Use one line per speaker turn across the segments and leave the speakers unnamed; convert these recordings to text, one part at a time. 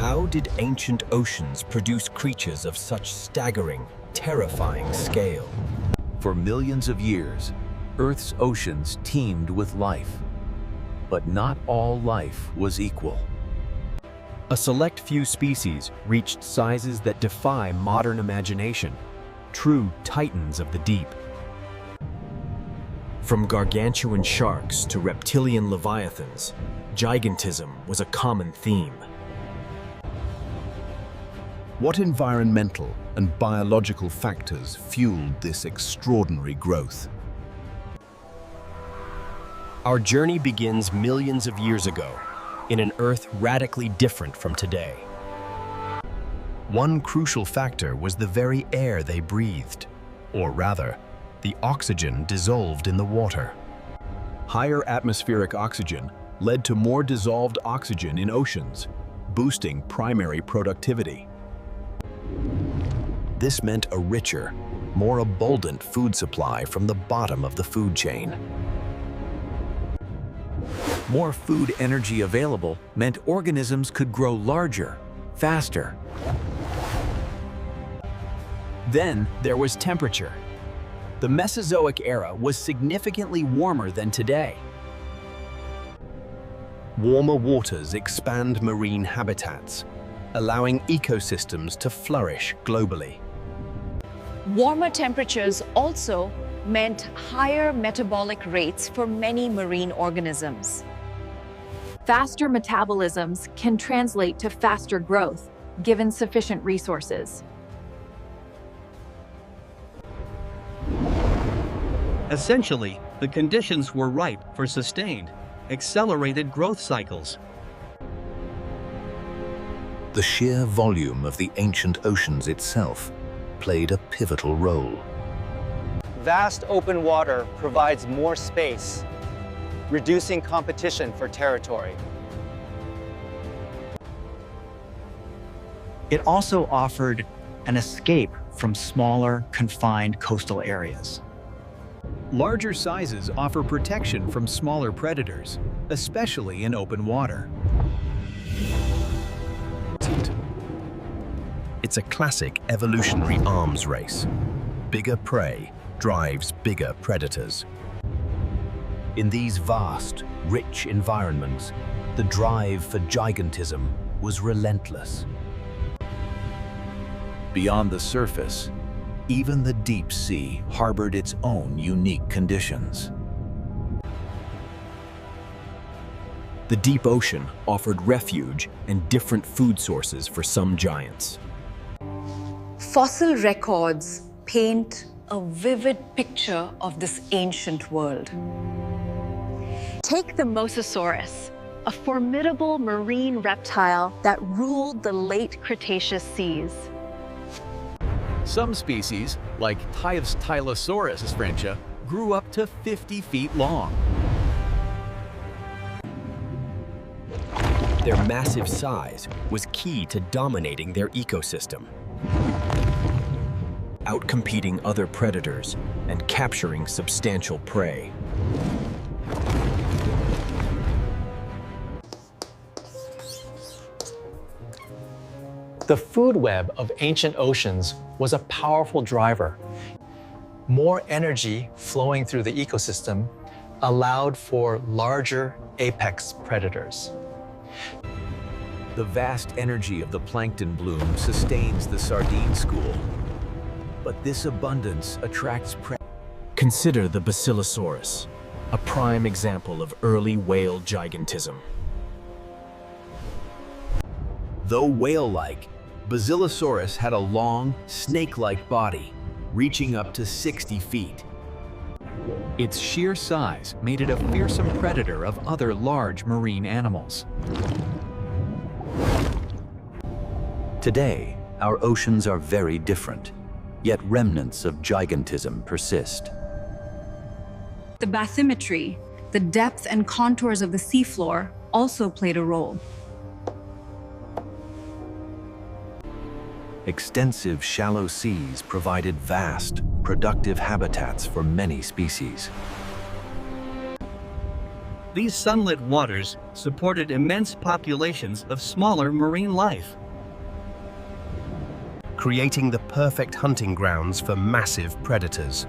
How did ancient oceans produce creatures of such staggering, terrifying scale?
For millions of years, Earth's oceans teemed with life. But not all life was equal.
A select few species reached sizes that defy modern imagination, true titans of the deep. From gargantuan sharks to reptilian leviathans, gigantism was a common theme.
What environmental and biological factors fueled this extraordinary growth?
Our journey begins millions of years ago, in an Earth radically different from today. One crucial factor was the very air they breathed, or rather, the oxygen dissolved in the water.
Higher atmospheric oxygen led to more dissolved oxygen in oceans, boosting primary productivity.
This meant a richer, more abundant food supply from the bottom of the food chain.
More food energy available meant organisms could grow larger, faster.
Then there was temperature. The Mesozoic era was significantly warmer than today.
Warmer waters expand marine habitats, allowing ecosystems to flourish globally.
Warmer temperatures also meant higher metabolic rates for many marine organisms.
Faster metabolisms can translate to faster growth, given sufficient resources.
Essentially, the conditions were ripe for sustained, accelerated growth cycles.
The sheer volume of the ancient oceans itself played a pivotal role.
Vast open water provides more space, reducing competition for territory.
It also offered an escape from smaller, confined coastal areas.
Larger sizes offer protection from smaller predators, especially in open water.
It's a classic evolutionary arms race. Bigger prey drives bigger predators. In these vast, rich environments, the drive for gigantism was relentless.
Beyond the surface, even the deep sea harbored its own unique conditions.
The deep ocean offered refuge and different food sources for some giants.
Fossil records paint a vivid picture of this ancient world. Take the Mosasaurus, a formidable marine reptile that ruled the late Cretaceous seas.
Some species, like Tylosaurus frencha, grew up to 50 feet long.
Their massive size was key to dominating their ecosystem, outcompeting other predators and capturing substantial prey.
The food web of ancient oceans was a powerful driver. More energy flowing through the ecosystem allowed for larger apex predators.
The vast energy of the plankton bloom sustains the sardine school. But this abundance attracts prey.
Consider the Basilosaurus, a prime example of early whale gigantism.
Though whale-like, Basilosaurus had a long, snake-like body, reaching up to 60 feet.
Its sheer size made it a fearsome predator of other large marine animals.
Today, our oceans are very different, yet remnants of gigantism persist.
The bathymetry, the depth and contours of the seafloor, also played a role.
Extensive shallow seas provided vast, productive habitats for many species.
These sunlit waters supported immense populations of smaller marine life,
creating the perfect hunting grounds for massive predators.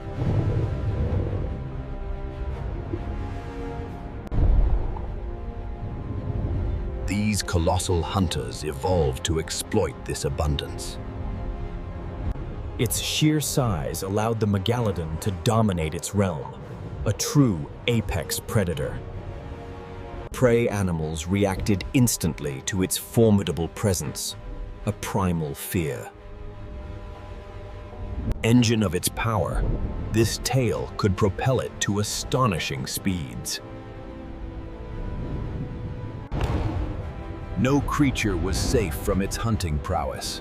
These colossal hunters evolved to exploit this abundance.
Its sheer size allowed the Megalodon to dominate its realm, a true apex predator. Prey animals reacted instantly to its formidable presence, a primal fear. Engine of its power, this tail could propel it to astonishing speeds.
No creature was safe from its hunting prowess.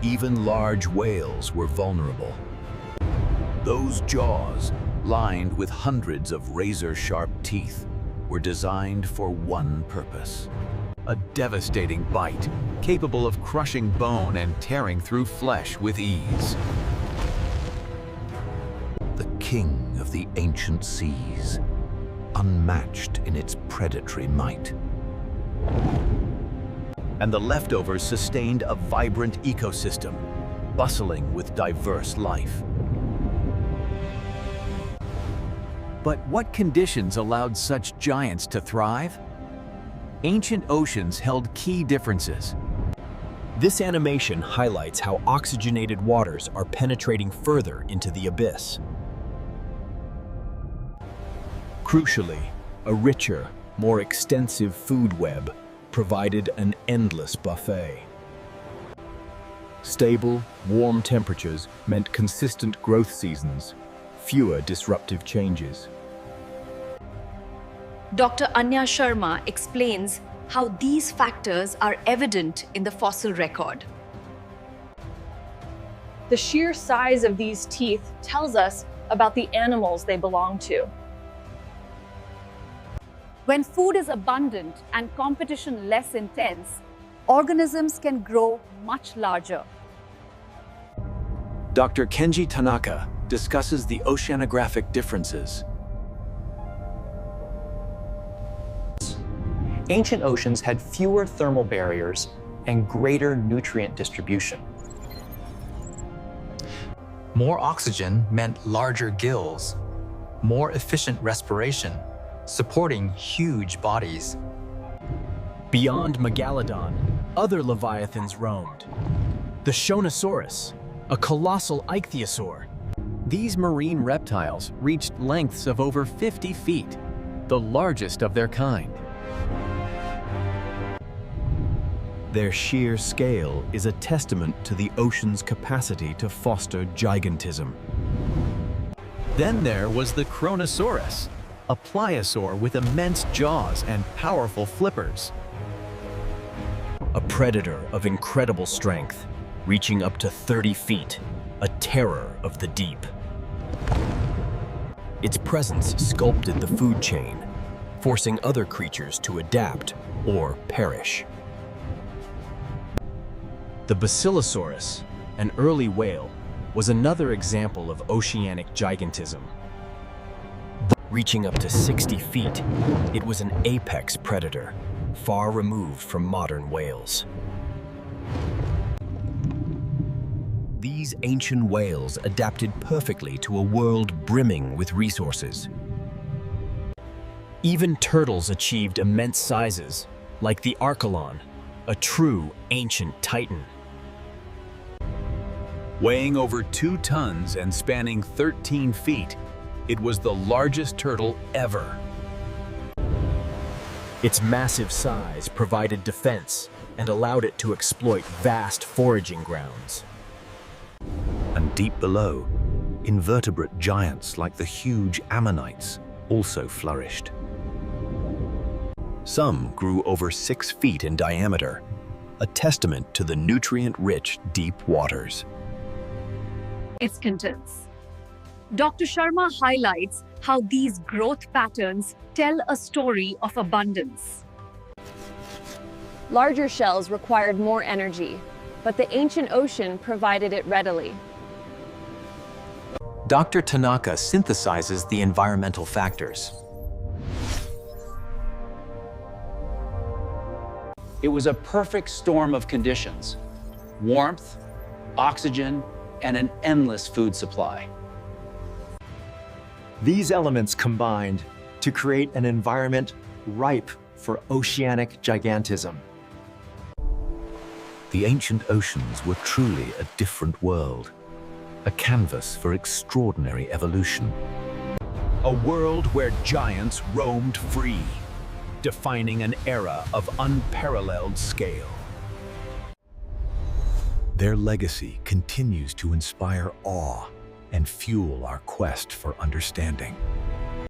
Even large whales were vulnerable. Those jaws, lined with hundreds of razor-sharp teeth, were designed for one purpose:
A devastating bite, capable of crushing bone and tearing through flesh with ease.
The king of the ancient seas, unmatched in its predatory might.
And the leftovers sustained a vibrant ecosystem, bustling with diverse life. But what conditions allowed such giants to thrive? Ancient oceans held key differences.
This animation highlights how oxygenated waters are penetrating further into the abyss. Crucially, a richer, more extensive food web provided an endless buffet. Stable, warm temperatures meant consistent growth seasons, fewer disruptive changes.
Dr. Anya Sharma explains how these factors are evident in the fossil record.
The sheer size of these teeth tells us about the animals they belong to.
When food is abundant and competition less intense, organisms can grow much larger.
Dr. Kenji Tanaka discusses the oceanographic differences.
Ancient oceans had fewer thermal barriers and greater nutrient distribution.
More oxygen meant larger gills, more efficient respiration, supporting huge bodies.
Beyond Megalodon, other leviathans roamed. The Shonosaurus, a colossal ichthyosaur.
These marine reptiles reached lengths of over 50 feet, the largest of their kind.
Their sheer scale is a testament to the ocean's capacity to foster gigantism.
Then there was the Kronosaurus, a pliosaur with immense jaws and powerful flippers.
A predator of incredible strength, reaching up to 30 feet, a terror of the deep. Its presence sculpted the food chain, forcing other creatures to adapt or perish. The Basilosaurus, an early whale, was another example of oceanic gigantism. Reaching up to 60 feet, it was an apex predator, far removed from modern whales. These ancient whales adapted perfectly to a world brimming with resources. Even turtles achieved immense sizes, like the Archelon, a true ancient titan.
Weighing over 2 tons and spanning 13 feet, it was the largest turtle ever.
Its massive size provided defense and allowed it to exploit vast foraging grounds.
And deep below, invertebrate giants like the huge ammonites also flourished. Some grew over 6 feet in diameter, a testament to the nutrient-rich deep waters.
Its contents. Dr. Sharma highlights how these growth patterns tell a story of abundance.
Larger shells required more energy, but the ancient ocean provided it readily.
Dr. Tanaka synthesizes the environmental factors.
It was a perfect storm of conditions: warmth, oxygen, and an endless food supply.
These elements combined to create an environment ripe for oceanic gigantism.
The ancient oceans were truly a different world, a canvas for extraordinary evolution.
A world where giants roamed free, defining an era of unparalleled scale.
Their legacy continues to inspire awe and fuel our quest for understanding.